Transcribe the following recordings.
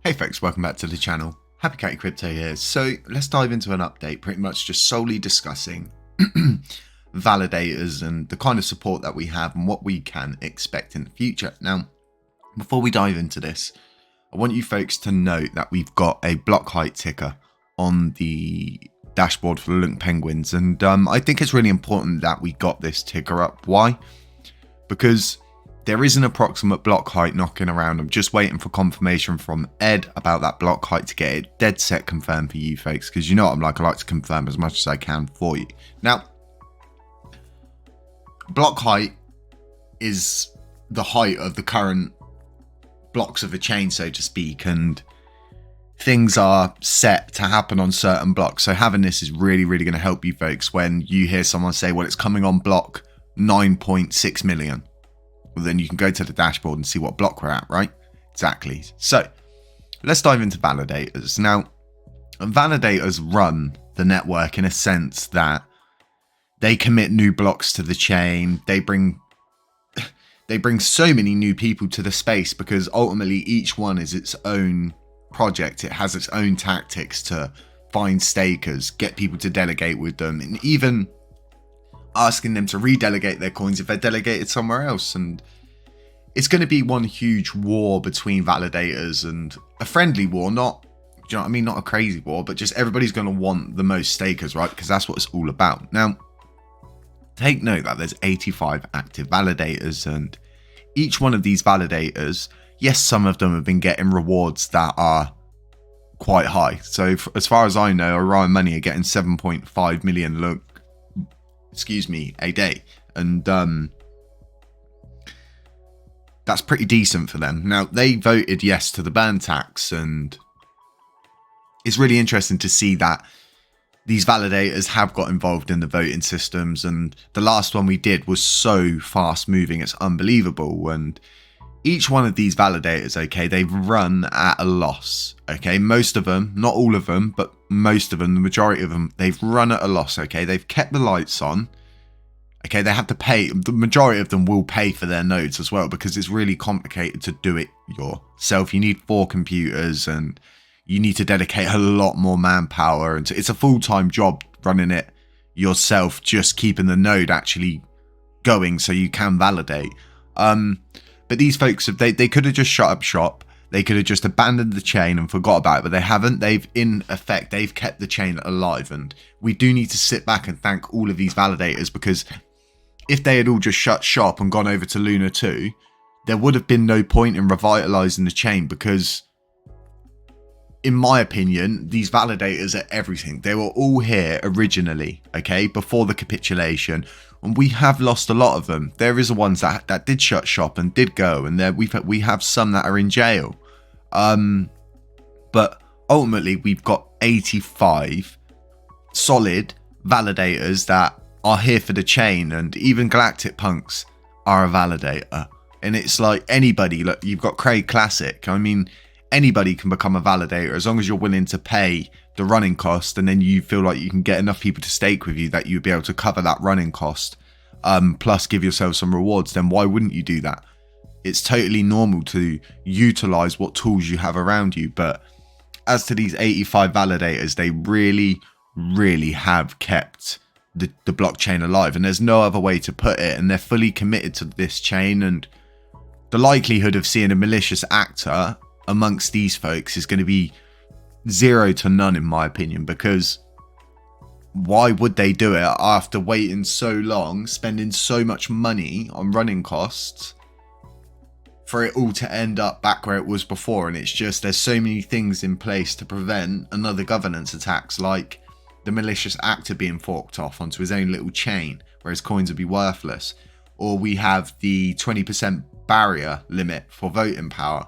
Hey folks, welcome back to the channel. Happy Catty Crypto here. So let's dive into an update pretty much just solely discussing validators and the kind of support that we have and what we can expect in the future. Now, before we dive into this, I want you folks to note that we've got a Blockheight ticker on the dashboard for LUNCPenguins, and I think it's really important that we got this ticker up. Why? Because there is an approximate block height knocking around. I'm just waiting for confirmation from Ed about that block height to get it dead set confirmed for you folks, because you know what I'm like, I like to confirm as much as I can for you. Now, block height is the height of the current blocks of a chain, so to speak, and things are set to happen on certain blocks. So having this is really going to help you folks when you hear someone say, well, it's coming on block 9.6 million. Well, then you can go to the dashboard and see what block we're at, right? Exactly. So let's dive into validators. Now, validators run the network in a sense that they commit new blocks to the chain. They bring so many new people to the space because ultimately each one is its own project. It has its own tactics to find stakers, get people to delegate with them, and even asking them to redelegate their coins if they're delegated somewhere else. And it's going to be one huge war between validators, and a friendly war, not, do you know what I mean, not a crazy war, but just everybody's going to want the most stakers, right? Because that's what it's all about. Now, take note that there's 85 active validators, and each one of these validators, yes, some of them have been getting rewards that are quite high. So as far as I know, Orion Money are getting 7.5 million Lunc, a day, and that's pretty decent for them. Now, they voted yes to the ban tax, and it's really interesting to see that these validators have got involved in the voting systems, and the last one we did was so fast moving, it's unbelievable. And each one of these validators, okay, they've run at a loss, okay? Most of them, not all of them, but most of them, the majority of them, they've run at a loss, okay? They've kept the lights on, okay? They have to pay, the majority of them will pay for their nodes as well, because it's really complicated to do it yourself. You need 4 computers, and you need to dedicate a lot more manpower, and it's a full-time job running it yourself, just keeping the node actually going so you can validate. But these folks, they could have just shut up shop. They could have just abandoned the chain and forgot about it, but they haven't. They've, in effect, they've kept the chain alive. And we do need to sit back and thank all of these validators, because if they had all just shut shop and gone over to Luna 2, there would have been no point in revitalizing the chain, because in my opinion, these validators are everything. They were all here originally, okay, before the capitulation, and we have lost a lot of them. There is ones that did shut shop and did go, and we have some that are in jail. But ultimately, we've got 85 solid validators that are here for the chain, and even Galactic Punks are a validator. And it's like anybody, look, you've got Craig Classic. I mean, anybody can become a validator as long as you're willing to pay the running cost, and then you feel like you can get enough people to stake with you that you'd be able to cover that running cost, plus give yourself some rewards. Then why wouldn't you do that? It's totally normal to utilize what tools you have around you. But as to these 85 validators, they really have kept the blockchain alive, and there's no other way to put it. And they're fully committed to this chain, and the likelihood of seeing a malicious actor amongst these folks is going to be 0 to none, in my opinion, because why would they do it after waiting so long, spending so much money on running costs, for it all to end up back where it was before? And it's just, there's so many things in place to prevent another governance attacks, like the malicious actor being forked off onto his own little chain where his coins would be worthless, or we have the 20% barrier limit for voting power.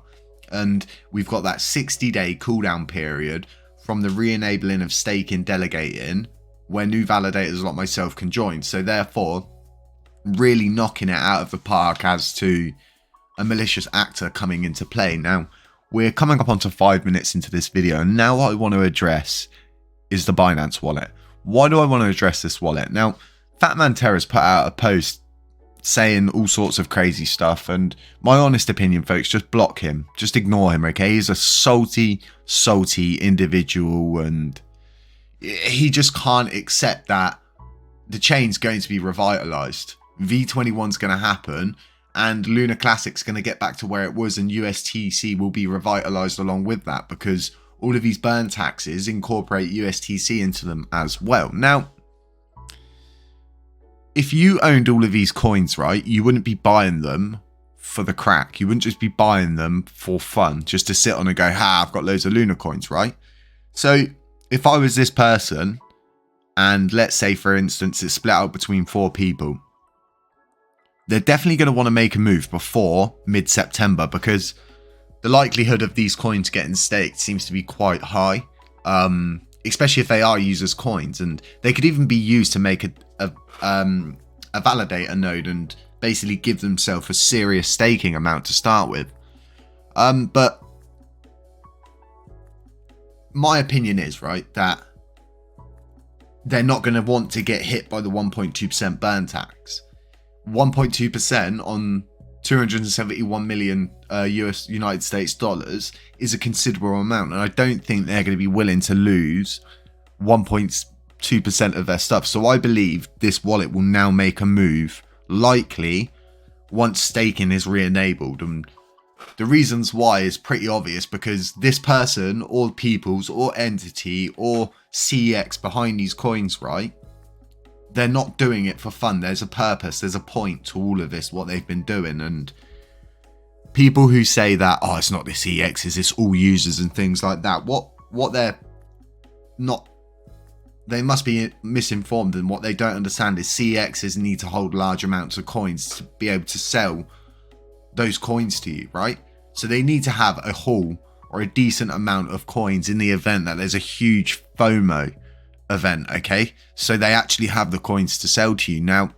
And we've got that 60-day cooldown period from the re-enabling of staking delegating, where new validators like myself can join. So therefore, really knocking it out of the park as to a malicious actor coming into play. Now, we're coming up onto 5 minutes into this video, and now what I want to address is the Binance wallet. Why do I want to address this wallet? Now, Fatman Terra's put out a post saying all sorts of crazy stuff, and my honest opinion, folks, just block him. Just ignore him, okay? He's a salty individual, and he just can't accept that the chain's going to be revitalized. V21's going to happen, and LUNACLASSIC's going to get back to where it was, and USTC will be revitalized along with that, because all of these burn taxes incorporate USTC into them as well. Now, if you owned all of these coins, right, you wouldn't be buying them for the crack. You wouldn't just be buying them for fun, just to sit on and go, ha, I've got loads of Luna coins, right? So if I was this person, and let's say, for instance, it's split out between 4 people, they're definitely going to want to make a move before mid-September, because the likelihood of these coins getting staked seems to be quite high, especially if they are users' coins, and they could even be used to make a validator node and basically give themselves a serious staking amount to start with. But my opinion is, right, that they're not going to want to get hit by the 1.2% burn tax. 1.2% on 271 million United States dollars is a considerable amount, and I don't think they're going to be willing to lose 1.2% of their stuff. So I believe this wallet will now make a move, likely once staking is re-enabled, and the reasons why is pretty obvious, because this person or peoples or entity or CEX behind these coins, right, they're not doing it for fun. There's a purpose, there's a point to all of this, what they've been doing. And people who say that, oh, it's not the CEXs, it's all users and things like that, what they're not, they must be misinformed, and what they don't understand is CEXs need to hold large amounts of coins to be able to sell those coins to you, right? So they need to have a haul or a decent amount of coins in the event that there's a huge FOMO event, okay? So they actually have the coins to sell to you. Now,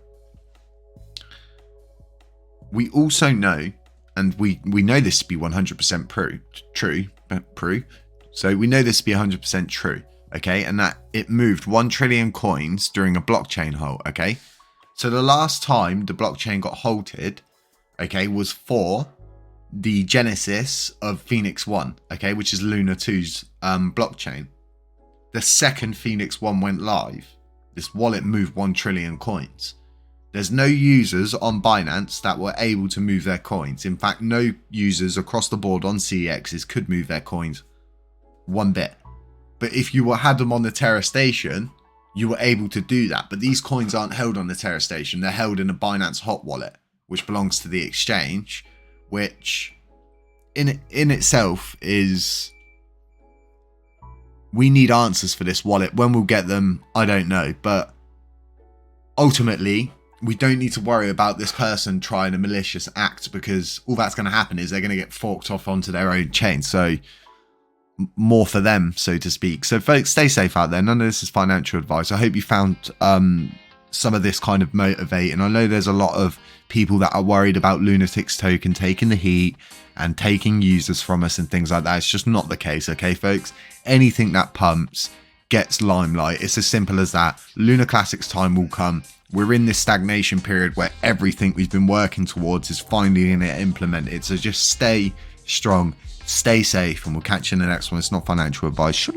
we also know, and we know this to be 100% true. So we know this to be 100% true, okay? And that it moved 1 trillion coins during a blockchain halt, okay? So the last time the blockchain got halted, okay, was for the genesis of Phoenix 1, okay, which is Luna 2's blockchain. The second Phoenix 1 went live, this wallet moved 1 trillion coins. There's no users on Binance that were able to move their coins. In fact, no users across the board on CEXs could move their coins one bit. But if you had them on the Terra station, you were able to do that. But these coins aren't held on the Terra station. They're held in a Binance hot wallet, which belongs to the exchange, which in itself is... We need answers for this wallet. When we'll get them, I don't know. But ultimately, we don't need to worry about this person trying a malicious act, because all that's going to happen is they're going to get forked off onto their own chain. So more for them, so to speak. So folks, stay safe out there. None of this is financial advice. I hope you found some of this kind of motivating. I know there's a lot of people that are worried about Lunatics token taking the heat and taking users from us and things like that. It's just not the case, okay, folks? Anything that pumps gets limelight. It's as simple as that. LUNACLASSIC's time will come. We're in this stagnation period where everything we've been working towards is finally going to implement it. So just stay strong, stay safe, and we'll catch you in the next one. It's not financial advice.